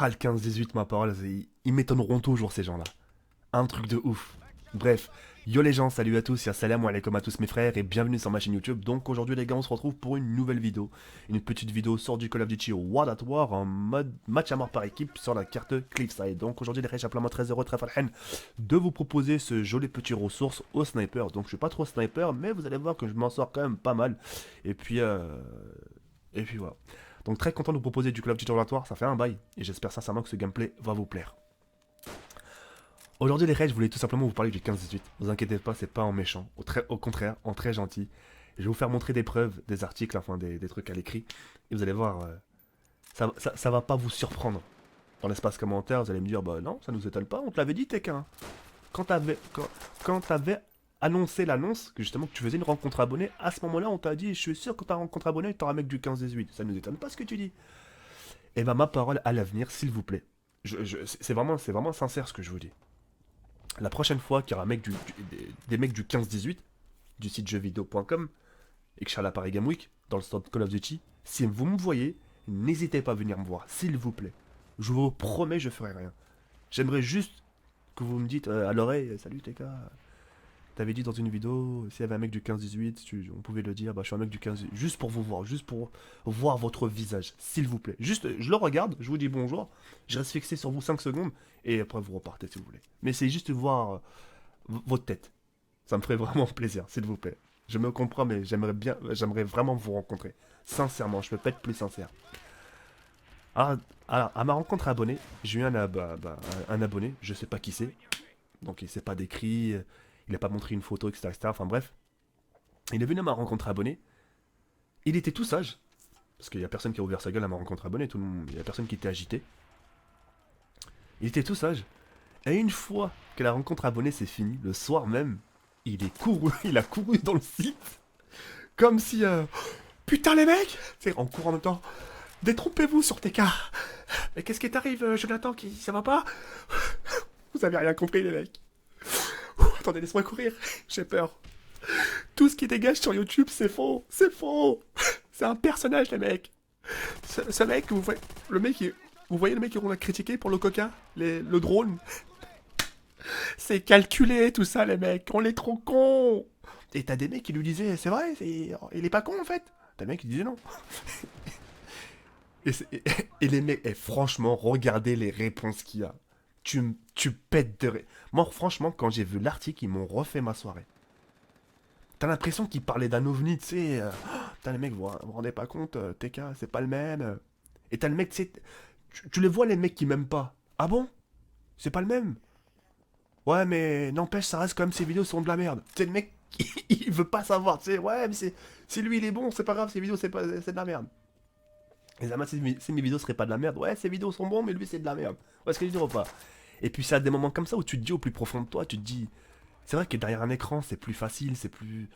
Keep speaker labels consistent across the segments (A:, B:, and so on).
A: Ah, le 15-18, ma parole, ils m'étonneront toujours ces gens-là. Un truc de ouf. Bref, yo les gens, salut à tous, et salam alaikum à tous mes frères, et bienvenue sur ma chaîne YouTube. Donc aujourd'hui les gars, on se retrouve pour une nouvelle vidéo. Une petite vidéo sort du Call of Duty World at War en mode match à mort par équipe sur la carte Cliffside. Donc aujourd'hui les gars, j'ai simplement très heureux, très farhen de vous proposer ce joli petit ressource au sniper. Donc je suis pas trop sniper, mais vous allez voir que je m'en sors quand même pas mal. Et puis, voilà. Donc très content de vous proposer du Call of Duty World at War, ça fait un bail, et j'espère sincèrement que ce gameplay va vous plaire. Aujourd'hui les raids, je voulais tout simplement vous parler du 15-18. Ne vous inquiétez pas, c'est pas en méchant. Au contraire, en très gentil. Je vais vous faire montrer des preuves, des articles, enfin des trucs à l'écrit. Et vous allez voir, ça va pas vous surprendre. Dans l'espace commentaire, vous allez me dire, bah non, ça nous étonne pas, on te l'avait dit TK. Quand t'avais annoncé l'annonce, que justement que tu faisais une rencontre abonnée, à ce moment-là, on t'a dit, je suis sûr que ta rencontre abonnée, t'auras un mec du 15-18. Ça nous étonne pas ce que tu dis. Et bah ma parole à l'avenir, s'il vous plaît. C'est vraiment sincère ce que je vous dis. La prochaine fois qu'il y aura un mec des mecs du 15-18, du site jeuxvideo.com, et que je serai à la Paris Game Week, dans le stand Call of Duty, si vous me voyez, n'hésitez pas à venir me voir, s'il vous plaît. Je vous promets, je ferai rien. J'aimerais juste que vous me dites à l'oreille, salut TK, t'avais dit dans une vidéo, s'il y avait un mec du 15-18, on pouvait le dire, bah je suis un mec du 15-18, juste pour vous voir, juste pour voir votre visage, s'il vous plaît. Juste, je le regarde, je vous dis bonjour, je reste fixé sur vous 5 secondes, et après vous repartez si vous voulez. Mais c'est juste voir votre tête. Ça me ferait vraiment plaisir, s'il vous plaît. Je me comprends, mais j'aimerais vraiment vous rencontrer. Sincèrement, je peux pas être plus sincère. Alors, à ma rencontre abonnée, j'ai eu un abonné, je sais pas qui c'est, donc il s'est pas décrit, il a pas montré une photo, etc. Enfin bref, il est venu à ma rencontre abonnée, il était tout sage, parce qu'il y a personne qui a ouvert sa gueule à ma rencontre abonnée, il y a personne qui était agité. Il était tout sage. Et une fois que la rencontre abonnée s'est finie, le soir même, il a couru dans le site, comme si, putain les mecs, c'est en courant en même temps, détrompez-vous sur TK. Mais qu'est-ce qui t'arrive, Jonathan, ça va pas? Vous avez rien compris les mecs. Attendez, laisse-moi courir, j'ai peur. Tout ce qui dégage sur YouTube, c'est faux, c'est faux. C'est un personnage les mecs. Ce mec, vous voyez, vous voyez le mec qu'on a critiqué pour le coca, le drone. C'est calculé tout ça les mecs, on est trop cons. Et t'as des mecs qui lui disaient, c'est vrai, il est pas con en fait. T'as des mecs qui disaient non. Et les mecs, franchement, regardez les réponses qu'il y a. Tu pètes de rire. Moi, franchement, quand j'ai vu l'article, ils m'ont refait ma soirée. T'as l'impression qu'ils parlaient d'un ovni, tu sais. Putain, les mecs, vous rendez pas compte, TK, c'est pas le même. Et t'as le mec, tu sais, tu les vois, les mecs qui m'aiment pas. Ah bon? C'est pas le même? Ouais, mais n'empêche, ça reste quand même, ces vidéos sont de la merde. Tu sais, le mec, il veut pas savoir, tu sais, ouais, mais si lui il est bon, c'est pas grave, ces vidéos, c'est de la merde. Et ça, si mes vidéos seraient pas de la merde, ouais, ces vidéos sont bons, mais lui c'est de la merde. Ouais, ce que je dis ou pas? Et puis ça a des moments comme ça où tu te dis au plus profond de toi, tu te dis, c'est vrai que derrière un écran, c'est plus facile, c'est plus.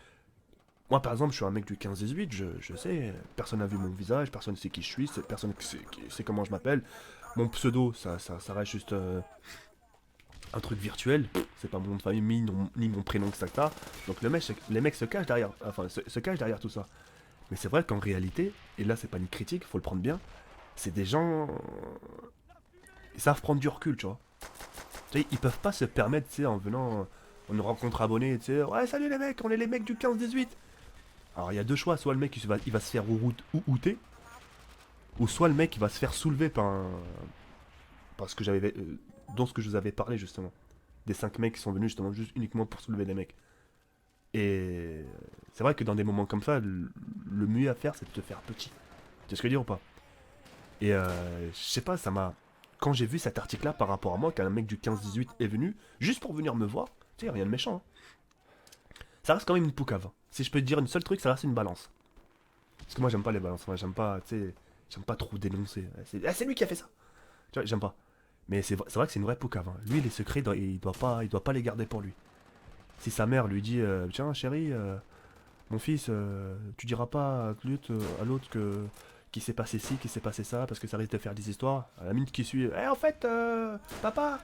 A: Moi, par exemple, je suis un mec du 15-18, je sais, personne n'a vu mon visage, personne ne sait qui je suis, personne ne sait comment je m'appelle. Mon pseudo, ça reste juste un truc virtuel, c'est pas mon nom de famille, ni mon prénom, etc. Donc les mecs se cachent derrière, enfin, se cachent derrière tout ça. Mais c'est vrai qu'en réalité, et là c'est pas une critique, faut le prendre bien, c'est des gens. Ils savent prendre du recul, tu vois. Tu sais, ils peuvent pas se permettre, tu sais, en venant. On nous rencontre abonnés, tu sais, ouais, salut les mecs, on est les mecs du 15-18. Alors il y a deux choix, soit le mec il va se faire outer, ou soit le mec il va se faire soulever par ce que j'avais. Dans ce que je vous avais parlé justement. Des 5 mecs qui sont venus justement juste uniquement pour soulever des mecs. Et c'est vrai que dans des moments comme ça, le mieux à faire c'est de te faire petit. Tu sais ce que je veux dire ou pas? Et je sais pas, ça m'a. Quand j'ai vu cet article là par rapport à moi, qu'un mec du 15-18 est venu, juste pour venir me voir, tu sais, rien de méchant. Hein. Ça reste quand même une poucave. Hein. Si je peux te dire une seule truc, ça reste une balance. Parce que moi j'aime pas les balances, moi j'aime pas, tu sais, j'aime pas trop dénoncer. C'est lui qui a fait ça. Tu vois, j'aime pas. Mais c'est vrai que c'est une vraie poucave. Hein. Lui, les secrets, il doit pas les garder pour lui. Si sa mère lui dit, tiens chérie, mon fils, tu diras pas à l'autre que qu'il s'est passé ci, qu'il s'est passé ça, parce que ça risque de faire des histoires. À la minute qui suit, en fait, papa.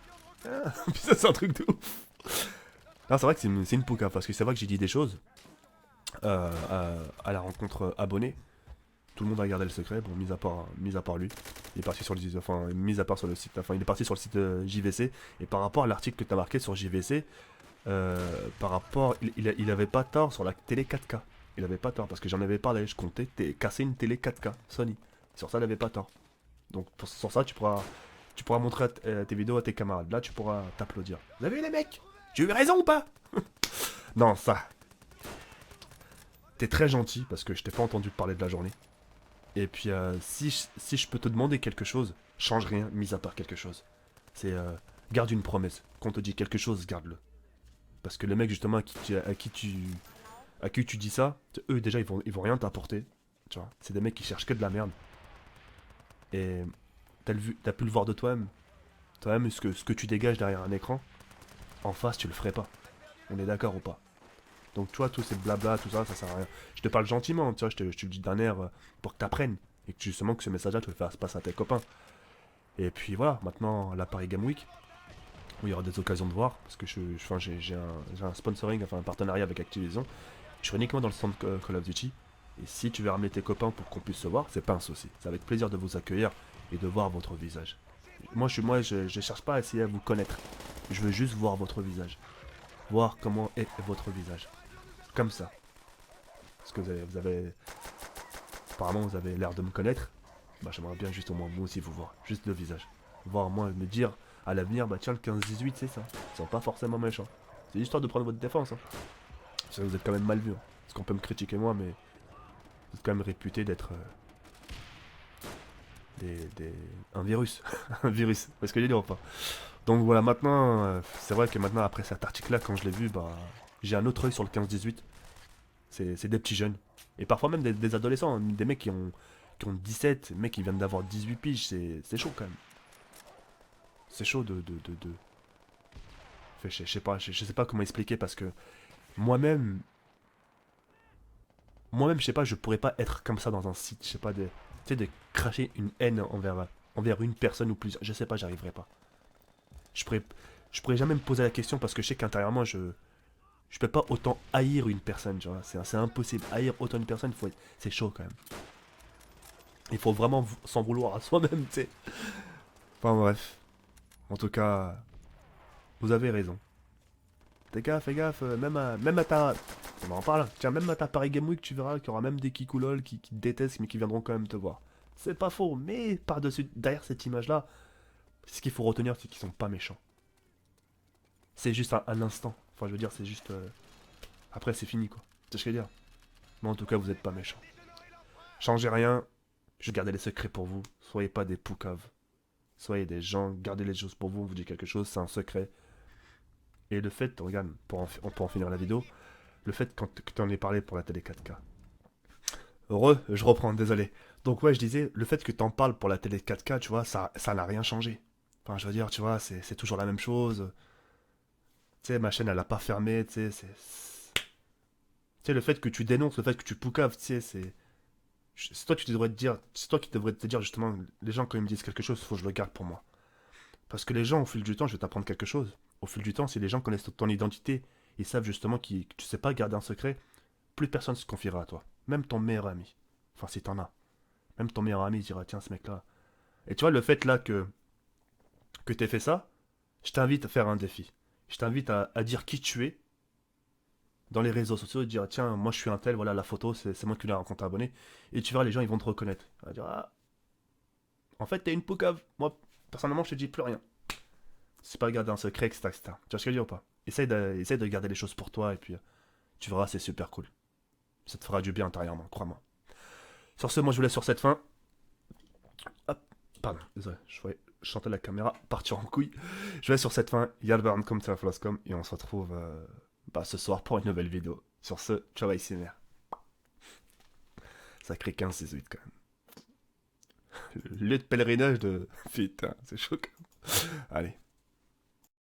A: Hein. Ça c'est un truc de ouf. Non, c'est vrai que c'est une poucave, parce que c'est vrai que j'ai dit des choses à la rencontre abonnée Tout le monde a gardé le secret, bon, mis à part lui. Il est parti sur le, enfin, mis à part sur le site, enfin, il est parti sur le site JVC. Et par rapport à l'article que tu as marqué sur JVC, par rapport, il avait pas tort sur la télé 4K. Il avait pas tort parce que j'en avais parlé, je comptais casser une télé 4K Sony. Sur ça, il avait pas tort. Donc sur ça, tu pourras montrer tes vidéos à tes camarades. Là, tu pourras t'applaudir. Vous avez vu les mecs? J'ai eu raison ou pas? Non, ça. T'es très gentil parce que je t'ai pas entendu parler de la journée. Et puis, si je peux te demander quelque chose, change rien, mis à part quelque chose. C'est garde une promesse. Quand on te dit quelque chose, garde-le. Parce que les mecs, justement, à qui tu dis ça, eux, déjà, ils vont rien t'apporter. Tu vois, c'est des mecs qui cherchent que de la merde. Et t'as pu le voir de toi-même. Toi-même, ce que tu dégages derrière un écran, en face, tu le ferais pas. On est d'accord ou pas? Donc, tu vois, tous ces blabla, tout ça, ça sert à rien. Je te parle gentiment, tu vois, je te le dis d'un air pour que t'apprennes. Et que justement, que ce message-là, tu le fasses passer à tes copains. Et puis voilà, maintenant, la Paris Game Week, où il y aura des occasions de voir, parce que enfin, j'ai un sponsoring, enfin un partenariat avec Activision. Je serai uniquement dans le stand Call of Duty. Et si tu veux ramener tes copains pour qu'on puisse se voir, c'est pas un souci. C'est avec plaisir de vous accueillir et de voir votre visage. Je cherche pas à essayer à vous connaître. Je veux juste voir votre visage. Voir comment est votre visage. Comme ça. Parce que apparemment, vous avez l'air de me connaître. Bah, j'aimerais bien juste au moins moi aussi vous voir. Juste le visage. Voir moi me dire à l'avenir, bah tiens, le 15-18, c'est ça. Ils sont pas forcément méchants. C'est l'histoire de prendre votre défense. Hein. Parce que vous êtes quand même mal vu. Hein. Parce qu'on peut me critiquer moi, mais vous êtes quand même réputé d'être un virus. Un virus. Parce que je dis ou pas. Donc voilà, maintenant, c'est vrai que maintenant, après cet article-là, quand je l'ai vu, bah, j'ai un autre œil sur le 15-18. C'est des petits jeunes. Et parfois même des adolescents, hein, des mecs qui ont 17, mecs qui viennent d'avoir 18 piges, c'est chaud quand même. C'est chaud de... Enfin, je sais pas comment expliquer parce que moi-même, moi-même, je sais pas, je pourrais pas être comme ça dans un site, je sais pas, tu sais, de cracher une haine envers une personne ou plusieurs. Je sais pas, j'arriverai pas. Je pourrais, je pourrais jamais me poser la question parce que je sais qu'intérieurement, je peux pas autant haïr une personne, tu vois. C'est impossible. Haïr autant une personne, c'est chaud quand même. Il faut vraiment s'en vouloir à soi-même, tu sais. Enfin bref. En tout cas, vous avez raison. Fais gaffe, même à ta... On en parle. Tiens, même à ta Paris Game Week, tu verras qu'il y aura même des kikoulol qui te détestent, mais qui viendront quand même te voir. C'est pas faux, mais par-dessus, derrière cette image-là, ce qu'il faut retenir, c'est qu'ils sont pas méchants. C'est juste un instant. Enfin, je veux dire, c'est juste... Après, c'est fini, quoi. C'est ce que je veux dire. Mais en tout cas, vous êtes pas méchants. Changez rien. Je gardais les secrets pour vous. Soyez pas des poucaves. Soyez des gens, gardez les choses pour vous. On vous dit quelque chose, c'est un secret. Et le fait, regarde, on peut en finir la vidéo. Le fait que tu en aies parlé pour la télé 4K. Je reprends, désolé. Donc ouais, je disais, le fait que tu en parles pour la télé 4K, tu vois, ça n'a rien changé. Enfin, je veux dire, tu vois, c'est toujours la même chose. Tu sais, ma chaîne, elle a pas fermé, tu sais, Tu sais, le fait que tu dénonces, le fait que tu poucaves, tu sais, c'est toi qui devrais te dire, c'est toi qui devrais te dire justement, les gens quand ils me disent quelque chose, faut que je le garde pour moi. Parce que les gens, au fil du temps, je vais t'apprendre quelque chose. Au fil du temps, si les gens connaissent ton identité, ils savent justement que tu sais pas garder un secret, plus personne se confiera à toi. Même ton meilleur ami. Enfin, si t'en as. Même ton meilleur ami dira, tiens, ce mec-là. Et tu vois, le fait là que t'aies fait ça, je t'invite à faire un défi. Je t'invite à dire qui tu es dans les réseaux sociaux et dire, tiens, moi je suis un tel, voilà la photo, c'est moi qui l'ai rencontré abonné. Et tu verras, les gens, ils vont te reconnaître. Ils vont dire, ah, en fait, t'es une poucave. Moi, personnellement, je te dis plus rien. C'est pas garder un secret, etc., etc. Tu vois ce que je veux dire ou pas? Essaye de garder les choses pour toi et puis tu verras, c'est super cool. Ça te fera du bien intérieurement, crois-moi. Sur ce, moi je vous laisse sur cette fin. Hop, pardon, désolé, je voyais chanter la caméra, partir en couille. Je vous laisse sur cette fin. Yalburn comme Floscom et on se retrouve ce soir pour une nouvelle vidéo. Sur ce, ciao ASMR. Sacré 15-18 quand même. Le lieu de pèlerinage de... Putain, c'est chaud quand même. Allez.